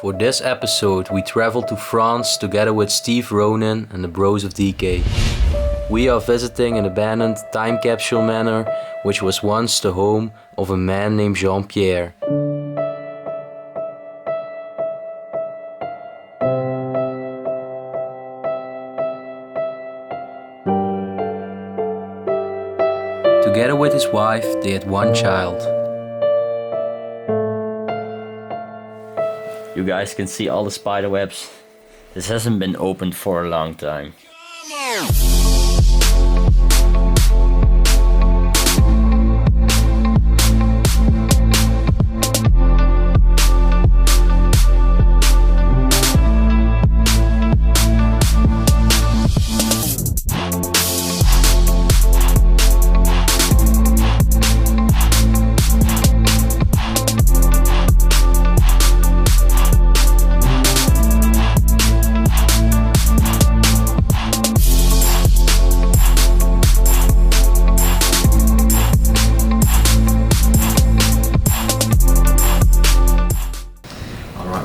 For this episode we travel to France together with Steve Ronan and the Bros of Decay. We are visiting an abandoned time capsule manor which was once the home of a man named Jean-Pierre. Together with his wife, they had one child. You guys can see all the spider webs. This hasn't been opened for a long time.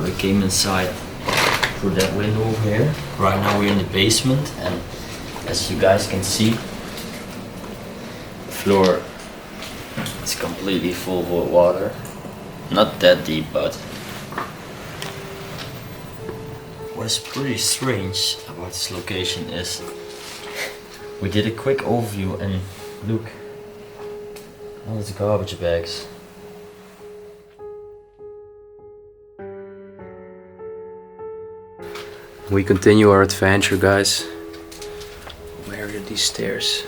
We came inside through that window over here. Right now we're in the basement, and as you guys can see, the floor is completely full of water. Not that deep, but what is pretty strange about this location is we did a quick overview, and look, all these garbage bags. We continue our adventure, guys. Where are these stairs?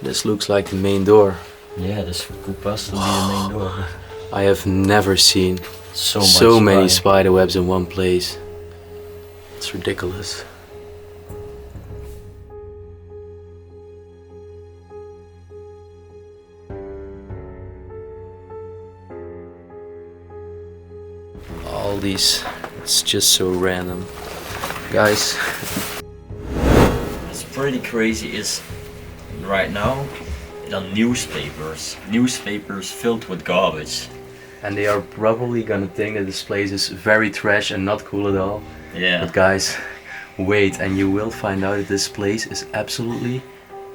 This looks like the main door. Yeah, this could possibly be the main door. I have never seen so many spider webs in one place. It's ridiculous. All these, it's just so random. Guys, what's pretty crazy is right now it are newspapers filled with garbage. and they are probably gonna think that this place is very trash and not cool at all. Yeah. But guys, wait, and you will find out that this place is absolutely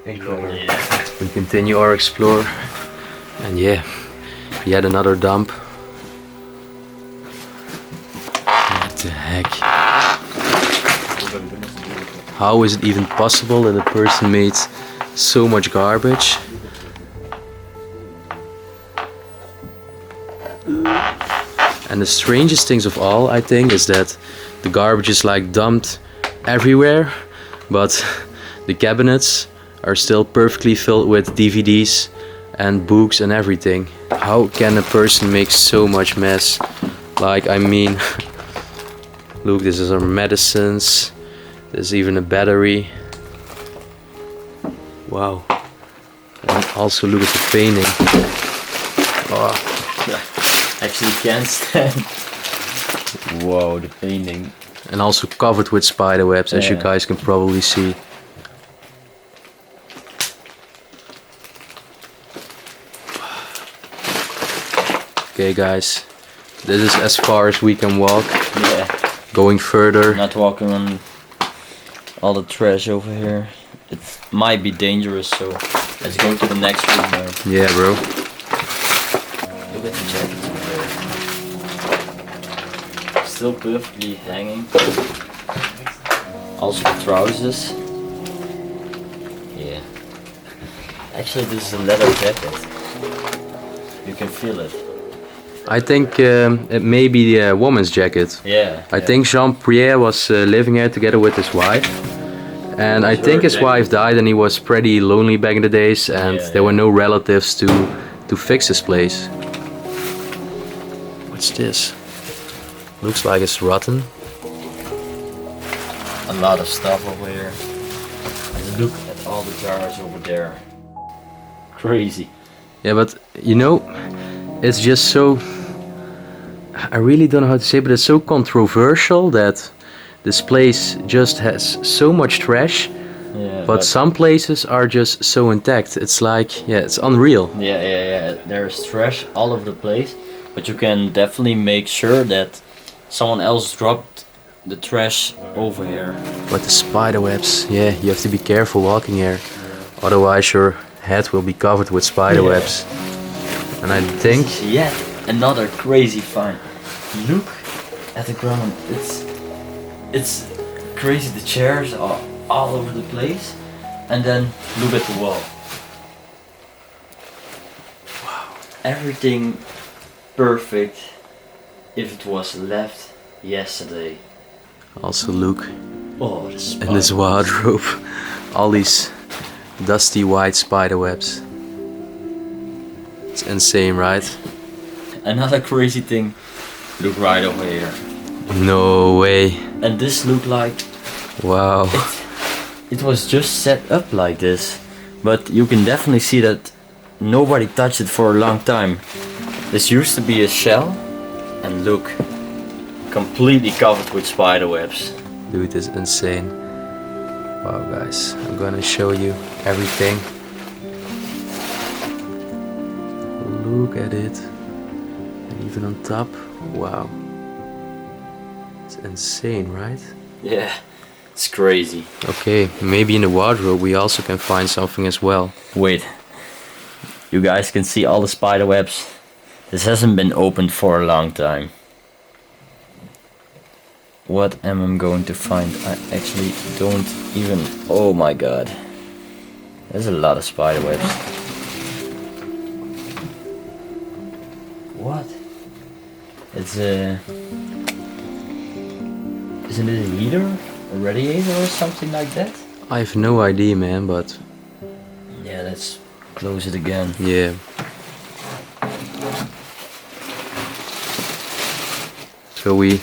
incredible. Yeah. We continue our explore, and yeah, yet another dump. What the heck? How is it even possible that a person made so much garbage? And the strangest things of all, I think, is that the garbage is like dumped everywhere, but the cabinets are still perfectly filled with DVDs and books and everything. How can a person make so much mess? Like, I mean, look, this is our medicines. There's even a battery. Wow. And also look at the painting. Oh. Actually can't stand. Whoa, the painting. And also covered with spider webs, as you guys can probably see. Okay guys, this is as far as we can walk. Yeah. Going further. Not walking on all the trash over here. It might be dangerous, so let's go to the next room now. Yeah, bro. Look at the jackets over there. Still perfectly hanging. Also the trousers. Yeah. Actually, this is a leather jacket. You can feel it. I think it may be the woman's jacket. Yeah. I think Jean-Pierre was living here together with his wife. And I think his wife died and he was pretty lonely back in the days, and there were no relatives to fix this place. What's this? Looks like it's rotten. A lot of stuff over here. And look at all the jars over there. Crazy. Yeah, but you know, it's just so... I really don't know how to say, but it's so controversial that this place just has so much trash Yeah, but some places are just so intact. It's like, yeah, it's unreal. yeah. There's trash all over the place, but you can definitely make sure that someone else dropped the trash over here. But the spider webs, yeah, you have to be careful walking here. Otherwise your head will be covered with spider webs. And I think... Yet another crazy find. Look at the ground. It's crazy. The chairs are all over the place. And then look at the wall. Wow. Everything perfect if it was left yesterday. Also look Oh, the in spider. this wardrobe. All these dusty white spider webs. It's insane, right? Another crazy thing. Look right over here. No way. And this looked like Wow. it was just set up like this. But you can definitely see that nobody touched it for a long time. This used to be a shell. And look, completely covered with spider webs. Dude, this is insane. Wow, guys, I'm gonna show you everything. Look at it. And even on top, wow. It's insane, right? Yeah, it's crazy. Okay, maybe in the wardrobe we also can find something as well. Wait, you guys can see all the spider webs. This hasn't been opened for a long time. What am I going to find? I actually don't even... Oh my god. There's a lot of spider webs. What? It's a... Isn't it a heater? A radiator or something like that? I have no idea, man, but Yeah, let's close it again. yeah. So we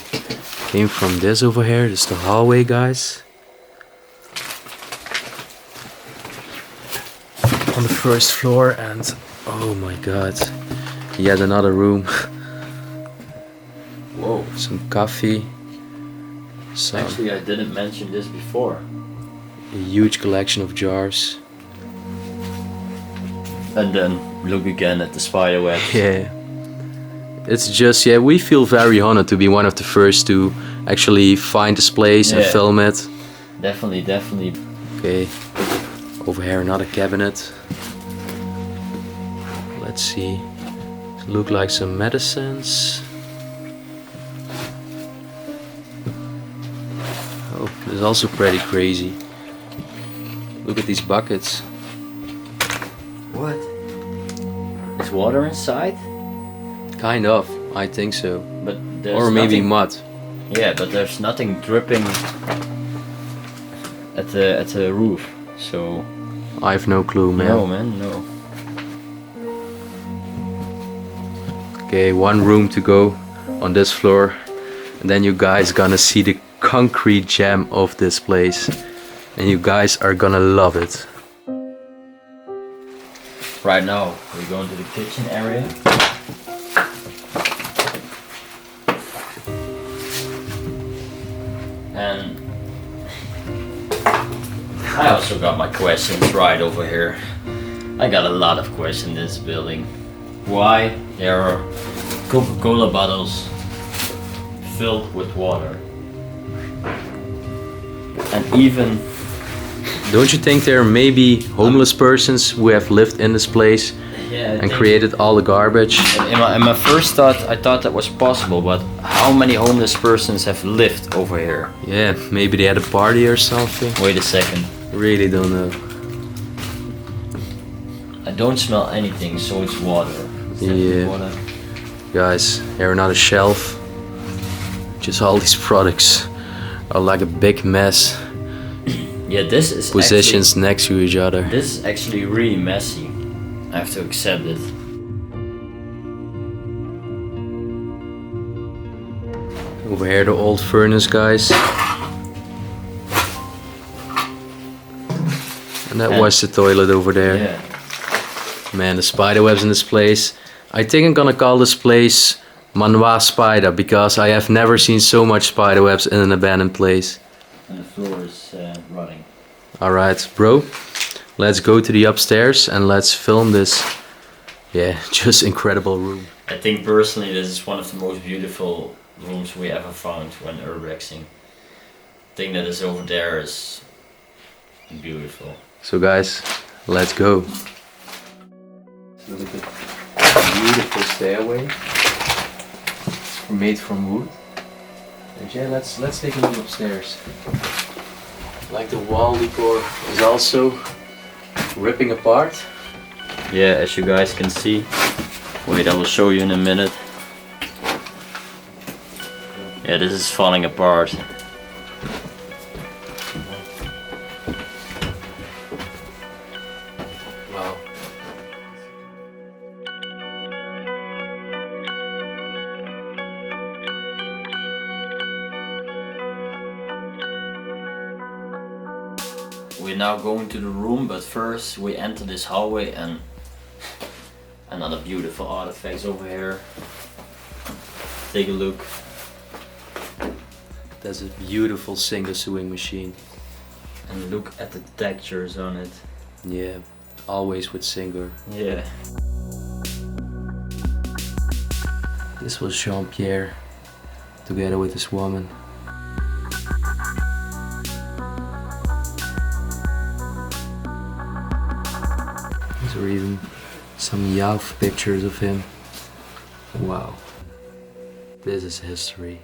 came from this over here. This is the hallway, guys. On the first floor, and oh my god, yet another room. Whoa. Some coffee. Some Actually, I didn't mention this before. a huge collection of jars. And then look again at the spider webs. Yeah. It's just, yeah, we feel very honored to be one of the first to actually find this place and Yeah. film it. Definitely. Okay. Over here another cabinet. Let's see. Look like some medicines. Oh, this is also pretty crazy. Look at these buckets. What? Is water inside? Kind of, I think so. But there's Or maybe nothing, mud. yeah, but there's nothing dripping at the roof. So I have no clue, man. no, man, no. Okay, one room to go on this floor. And then you guys gonna see the concrete gem of this place. And you guys are gonna love it. Right now we're going to the kitchen area. And I also got my questions right over here. I got a lot of questions in this building. Why there are Coca-Cola bottles filled with water? And even... Don't you think there may be homeless persons who have lived in this place Yeah, and created all the garbage? in my first thought, I thought that was possible, but how many homeless persons have lived over here? Yeah, maybe they had a party or something. Wait a second. Really don't know. I don't smell anything, so it's water. Is that Yeah. water? Guys, here another shelf. Just all these products are like a big mess. Yeah, this is Positions next to each other. This is actually really messy. I have to accept it. Over here the old furnace, guys. And that was the toilet over there. Yeah. Man, the spider webs in this place. I think I'm gonna call this place Manoir Spider, because I have never seen so much spider webs in an abandoned place. And the floor is rotting. Alright, bro. Let's go to the upstairs and let's film this, yeah, just incredible room. I think personally this is one of the most beautiful rooms we ever found when urbexing. The thing that is over there is beautiful. So guys, let's go. Look at the beautiful stairway, made from wood. And yeah, let's take a look upstairs. Like the wall decor is also ripping apart. Yeah, as you guys can see. Wait, I will show you in a minute. Yeah, this is falling apart. Wow. We're now going to the room, but first we enter this hallway and another beautiful artifacts over here. Take a look. That's a beautiful single sewing machine. And look at the textures on it. Yeah, always with Singer. Yeah. This was Jean-Pierre, together with his woman. These are even some Yauf pictures of him. Wow. This is history.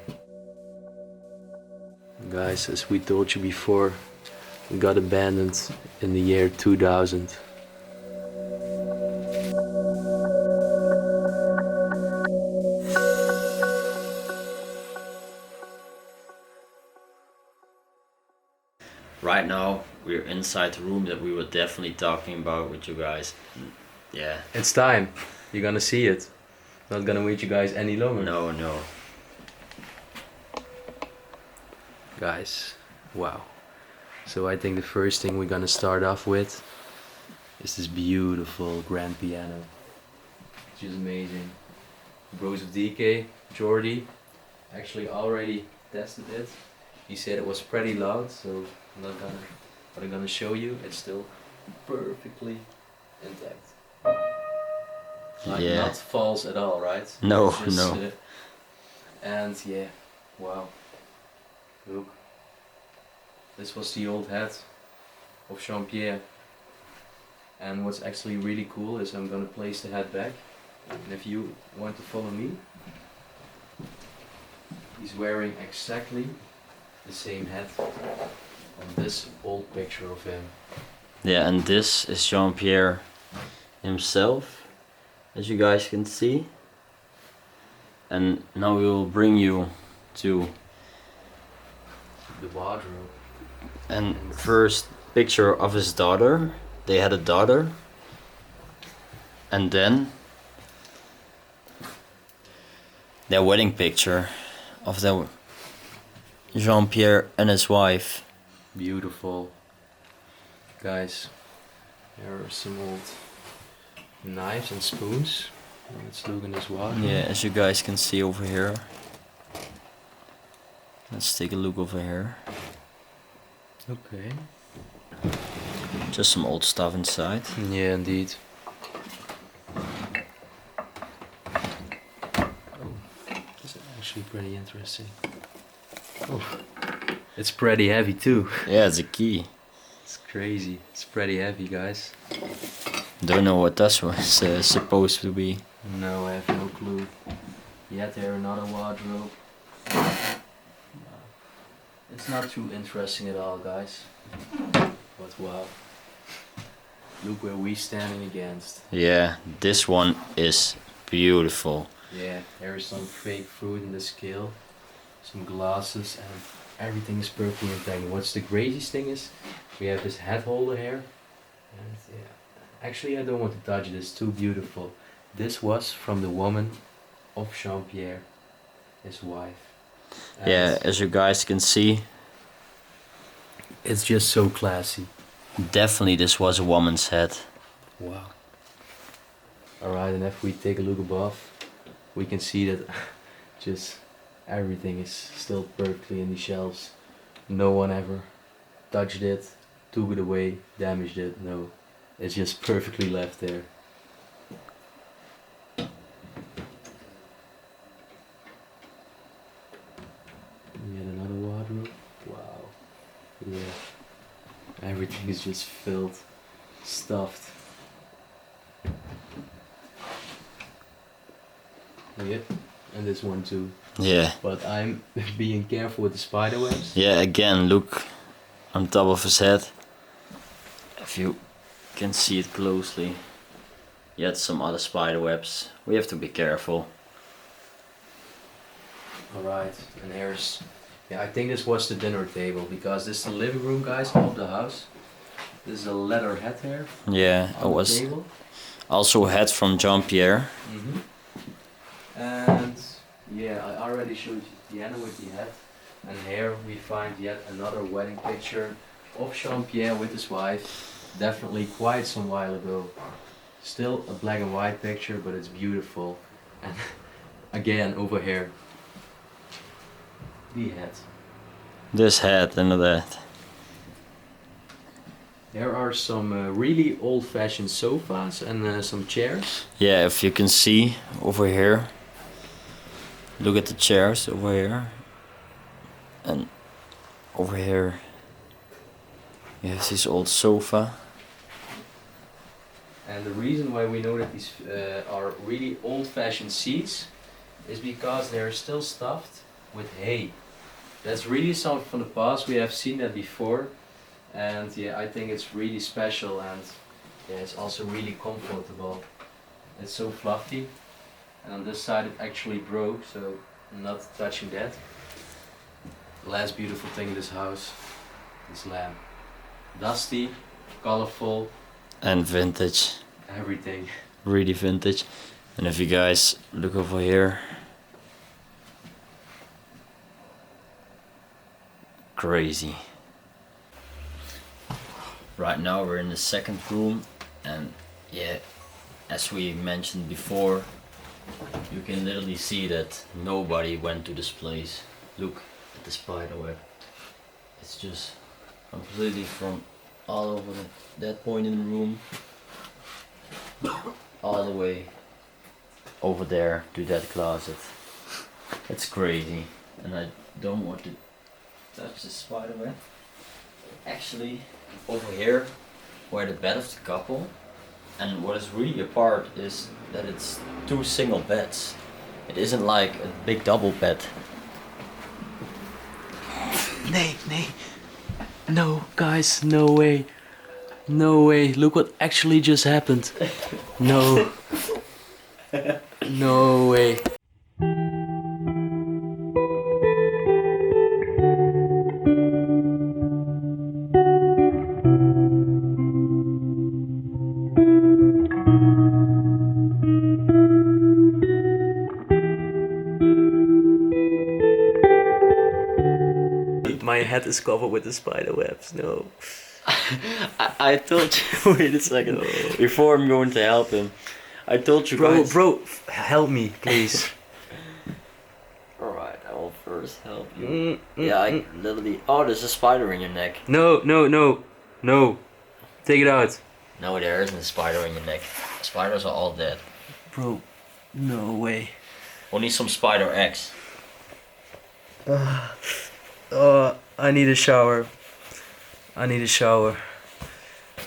Guys, as we told you before, it got abandoned in the year 2000. Right now we're inside the room that we were definitely talking about with you guys. Yeah. It's time. You're gonna see it. Not gonna wait you guys any longer. No. Guys, wow. So I think the first thing we're gonna start off with is this beautiful grand piano. It's just amazing. Bros of DK, Jordy, actually already tested it. He said it was pretty loud, so but I'm gonna show you, it's still perfectly intact. Like Yeah. not false at all, right? No, It's just, no. And yeah, wow. Look. This was the old hat of Jean-Pierre. And what's actually really cool is I'm gonna place the hat back. And if you want to follow me, he's wearing exactly the same hat on this old picture of him. Yeah, and this is Jean-Pierre himself, as you guys can see. And now we will bring you to The wardrobe. and first picture of his daughter. They had a daughter. And then their wedding picture of their Jean-Pierre and his wife. Beautiful. Guys, there are some old knives and spoons. Let's look in this wardrobe. Yeah, as you guys can see over here. Let's take a look over here. Okay. Just some old stuff inside. Yeah, indeed. Oh, this is actually pretty interesting. Oh, it's pretty heavy too. Yeah, it's a key. It's crazy. It's pretty heavy, guys. Don't know what that was supposed to be. No, I have no clue. Yet there another wardrobe. It's not too interesting at all, guys. But wow. Look where we standing against. Yeah, this one is beautiful. Yeah, there is some fake fruit in the scale, some glasses, and everything is perfectly intact. What's the craziest thing is, we have this head holder here, and yeah, actually I don't want to touch it, it's too beautiful. This was from the woman of Jean-Pierre, his wife. And Yeah, as you guys can see, it's just so classy. definitely this was a woman's head. Wow. Alright, and if we take a look above, we can see that just everything is still perfectly in the shelves. No one ever touched it, took it away, damaged it. No, it's just perfectly left there. Yet another wardrobe. Wow. Yeah. Everything is just filled, stuffed. Yep. And this one too. Yeah. But I'm being careful with the spider webs. Yeah, again, look on top of his head. If you can see it closely. Yet some other spider webs. We have to be careful. Alright, and here's... Yeah, I think this was the dinner table, because this is the living room, guys, of the house. This is a leather hat here. Yeah, it On the was table. also a hat from Jean-Pierre. And yeah, I already showed you the piano with the hat. And here we find yet another wedding picture of Jean-Pierre with his wife. Definitely quite some while ago. Still a black and white picture, but it's beautiful. And again, over here, the hat. This hat and that. There are some really old-fashioned sofas and some chairs. Yeah, if you can see over here. Look at the chairs over here. And over here you have this old sofa. And the reason why we know that these are really old-fashioned seats is because they're still stuffed with hay. That's really something from the past. We have seen that before. And yeah, I think it's really special, and yeah, it's also really comfortable. It's so fluffy. And on this side it actually broke, so I'm not touching that. Last beautiful thing in this house, this lamp. Dusty, colorful, And vintage. everything. Really vintage. And if you guys look over here. Crazy. Right now we're in the second room, and yeah, as we mentioned before, you can literally see that nobody went to this place. Look at the spider web. It's just completely from all over that point in the room all the way over there to that closet. It's crazy, and I don't want to touch the spider web. Actually, over here, where the bed of the couple, and what is really apart is that it's two single beds. It isn't like a big double bed. Nee. No, guys, no way. No way. Look what actually just happened. No. No way. My head is covered with the spider webs. No. I told you, wait a second, before I'm going to help him, I told you guys. Bro, help me, please. Alright, I will first help you. Yeah, I literally. Oh, there's a spider in your neck. No. Take it out. No, there isn't a spider in your neck. Spiders are all dead. Bro, no way. Only some spider eggs. I need a shower.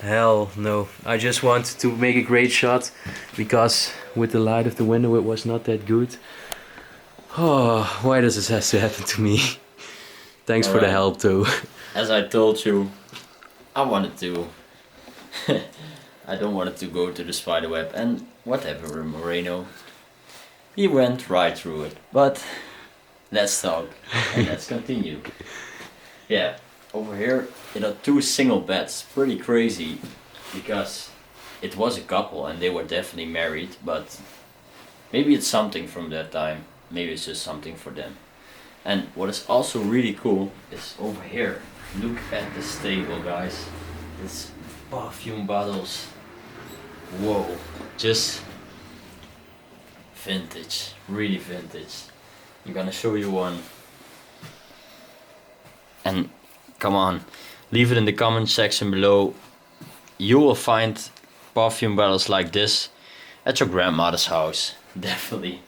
Hell no. I just wanted to make a great shot because with the light of the window it was not that good. Oh, why does this have to happen to me? Thanks for the Alright. help though. As I told you, I wanted to. I don't want it to go to the spider web, and whatever, Moreno. He went right through it. But let's talk and let's continue. Yeah, over here it are two single beds. Pretty crazy because it was a couple and they were definitely married, but maybe it's something from that time. Maybe it's just something for them. And what is also really cool is over here. Look at this table, guys. It's perfume bottles. Whoa, just vintage, really vintage. I'm gonna show you one. And come on, Leave it in the comment section below. You will find perfume bottles like this at your grandmother's house. Definitely.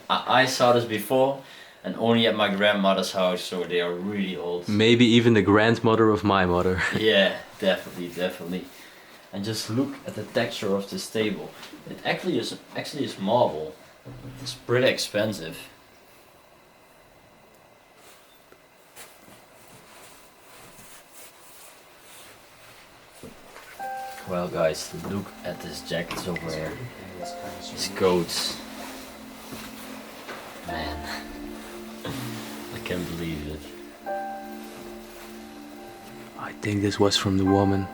I saw this before and only at my grandmother's house, so they are really old. Maybe even the grandmother of my mother. Yeah, definitely. And just look at the texture of this table. It actually is marble. It's pretty expensive. Well guys, look at this jackets over here. These coats. Man. I can't believe it. I think this was from the woman.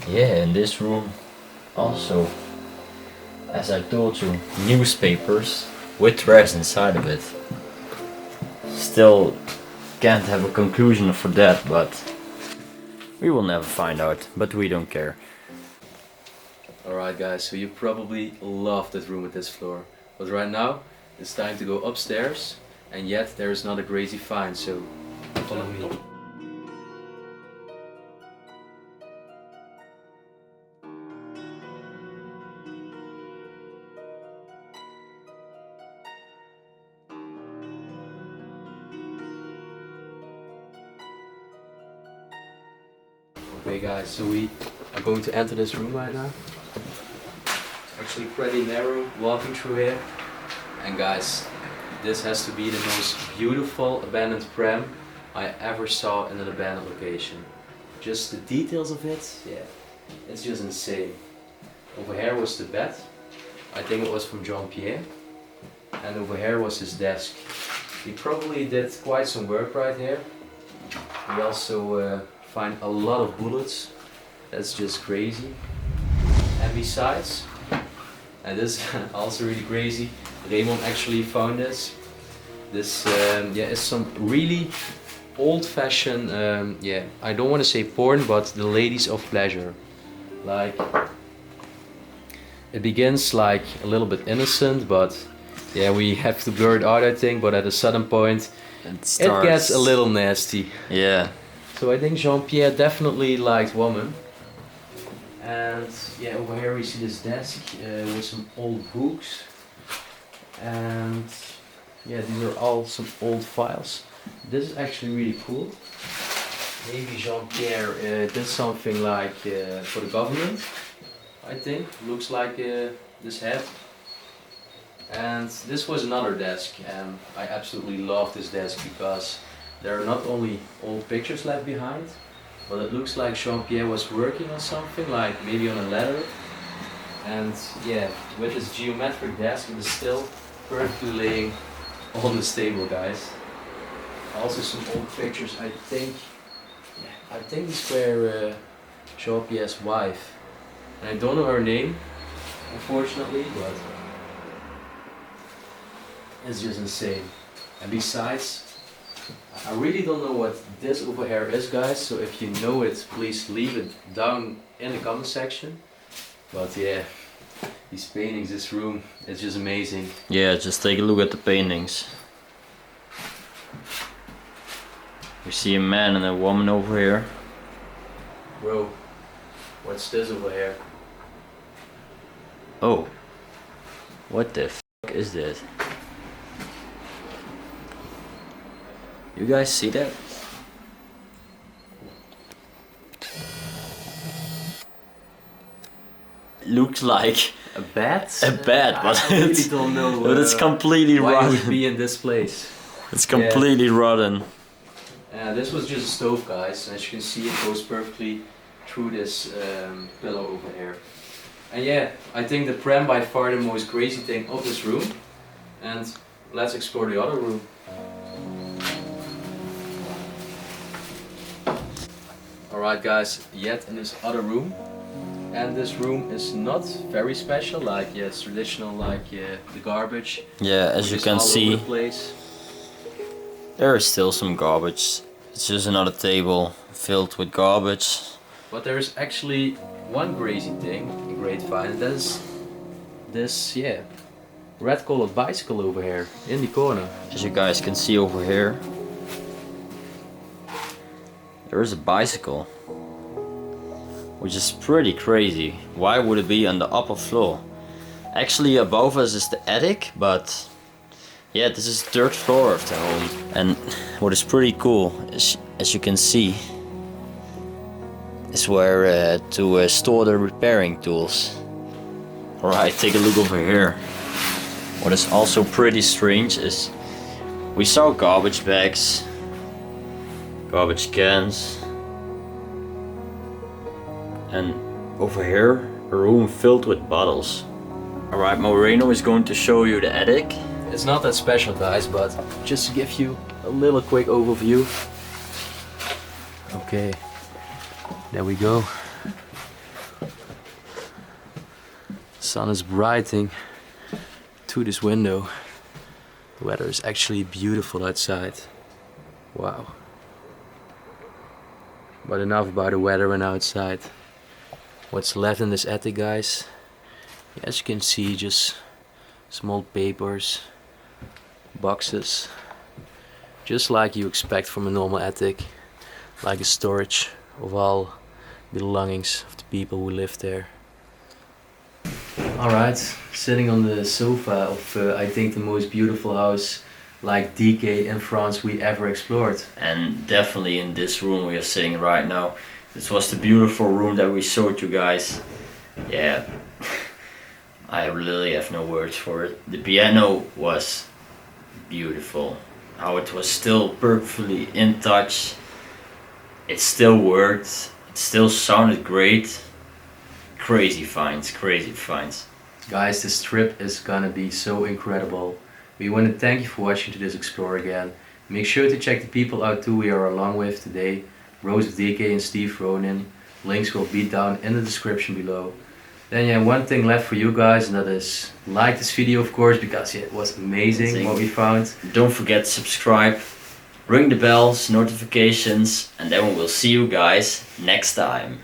Yeah, in this room also, as I told you, newspapers with trash inside of it. Still can't have a conclusion for that, but we will never find out, but we don't care. Alright guys, so you probably love that room with this floor. But right now, it's time to go upstairs, and yet there is not a crazy find, so follow me. Okay guys, so we are going to enter this room right now. Actually pretty narrow, walking through here. And guys, this has to be the most beautiful abandoned pram I ever saw in an abandoned location. Just the details of it, yeah, it's just insane. Over here was the bed, I think it was from Jean-Pierre. And over here was his desk. He probably did quite some work right here. We also find a lot of bullets. That's just crazy. And besides, and this is also really crazy, Raymond actually found this. This yeah, is some really old-fashioned, yeah, I don't want to say porn, but the ladies of pleasure. Like, it begins like a little bit innocent, but yeah, we have to blur it out I think, but at a certain point it gets a little nasty. Yeah. So I think Jean-Pierre definitely liked women. And yeah, over here we see this desk with some old books. And yeah, these are all some old files. This is actually really cool. Maybe Jean-Pierre did something like for the government, I think. Looks like this hat. And this was another desk, and I absolutely love this desk because there are not only old pictures left behind, but it looks like Jean-Pierre was working on something, like maybe on a letter. And yeah, with this geometric desk, it is still perfectly laying on this table, guys. Also some old pictures, I think. Yeah, I think these were Jean-Pierre's wife. And I don't know her name, unfortunately, but it's just insane. And besides, I really don't know what this over here is, guys, so if you know it, please leave it down in the comment section. But yeah, these paintings, this room, it's just amazing. Yeah, just take a look at the paintings. You see a man and a woman over here. Bro, what's this over here? Oh, what the f is this? You guys see that? Looks like A bat? a bat, but I really it's, don't know but it's completely why it rotten. would be in this place. It's completely rotten. This was just a stove, guys, and as you can see it goes perfectly through this pillow over here. And yeah, I think the pram by far the most crazy thing of this room. And let's explore the other room. Alright guys, yet in this other room. And this room is not very special, like yeah, it's traditional, like yeah, the garbage. Yeah, as you can see, the place. there is still some garbage. It's just another table filled with garbage. But there is actually one crazy thing, great find. And there's this, yeah, red colored bicycle over here in the corner. As you guys can see over here, there is a bicycle, which is pretty crazy. Why would it be on the upper floor? Actually above us is the attic, but yeah, this is the third floor of the home. And what is pretty cool is, as you can see, is where to store the repairing tools. Alright, take a look over here. What is also pretty strange is we saw garbage bags, garbage cans, and over here a room filled with bottles. Alright, Moreno is going to show you the attic. It's not that special, guys, but just to give you a little quick overview. Okay, there we go. Sun is brighting to this window. The weather is actually beautiful outside. Wow. But enough about the weather and outside. What's left in this attic, guys? As you can see, just some old papers, boxes, just like you expect from a normal attic, like a storage of all belongings of the people who live there. Alright, sitting on the sofa of I think the most beautiful house like decay in France we ever explored. And definitely in this room we are sitting right now. This was the beautiful room that we showed you guys. Yeah, I really have no words for it. The piano was beautiful. How it was still perfectly in touch. It still worked. It still sounded great. Crazy finds, crazy finds. Guys, this trip is gonna be so incredible. We want to thank you for watching to this Explore again. Make sure to check the people out too we are along with today. Rose of DK and Steve Ronin. Links will be down in the description below. Then yeah, one thing left for you guys, and that is like this video of course, because yeah, it was amazing what we found. Don't forget to subscribe, ring the bells, notifications, and then we will see you guys next time.